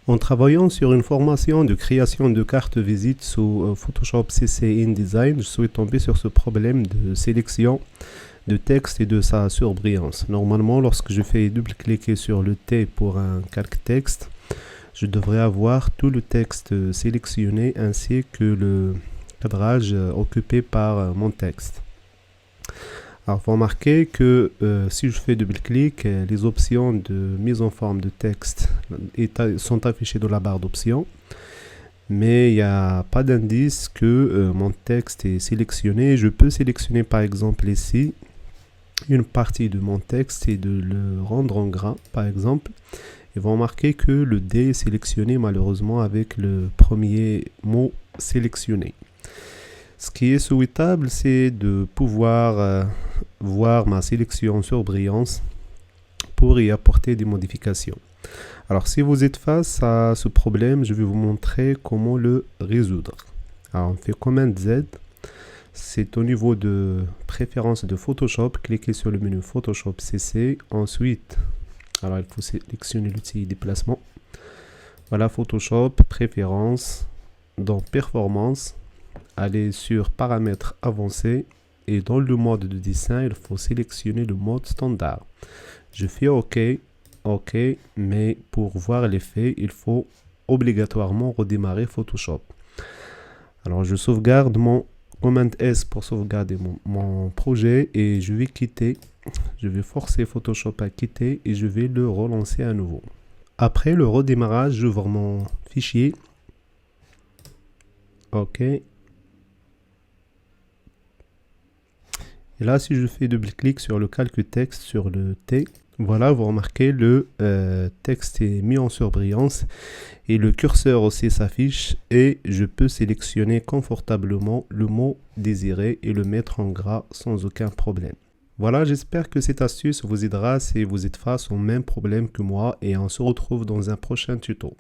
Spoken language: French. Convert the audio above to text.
En travaillant sur une formation de création de cartes visite sous Photoshop CC InDesign, je suis tombé sur ce problème de sélection de texte et de sa surbrillance. Normalement, lorsque je fais double-cliquer sur le T pour un calque texte, je devrais avoir tout le texte sélectionné ainsi que le cadrage occupé par mon texte. Alors, vous remarquez que si je fais double-clic, les options de mise en forme de texte sont affichées dans la barre d'options, mais il n'y a pas d'indice que mon texte est sélectionné. Je peux sélectionner par exemple ici une partie de mon texte et de le rendre en gras par exemple. Et vous remarquez que le D est sélectionné malheureusement avec le premier mot sélectionné. Ce qui est souhaitable, c'est de pouvoir voir ma sélection sur brillance pour y apporter des modifications. Alors, si vous êtes face à ce problème, je vais vous montrer comment le résoudre. Alors, on fait Command Z. C'est au niveau de préférences de Photoshop. Cliquez sur le menu Photoshop CC. Ensuite, alors il faut sélectionner l'outil déplacement. Voilà, Photoshop, préférences, dans Performance. Allez sur Paramètres avancés et dans le mode de dessin, il faut sélectionner le mode standard. Je fais OK, mais pour voir l'effet, il faut obligatoirement redémarrer Photoshop. Alors je sauvegarde mon Command S pour sauvegarder mon projet et je vais quitter. Je vais forcer Photoshop à quitter et je vais le relancer à nouveau. Après le redémarrage, j'ouvre mon fichier. OK. Et là, si je fais double-clic sur le calque texte sur le T, voilà, vous remarquez le texte est mis en surbrillance et le curseur aussi s'affiche et je peux sélectionner confortablement le mot désiré et le mettre en gras sans aucun problème. Voilà, j'espère que cette astuce vous aidera si vous êtes face au même problème que moi et on se retrouve dans un prochain tuto.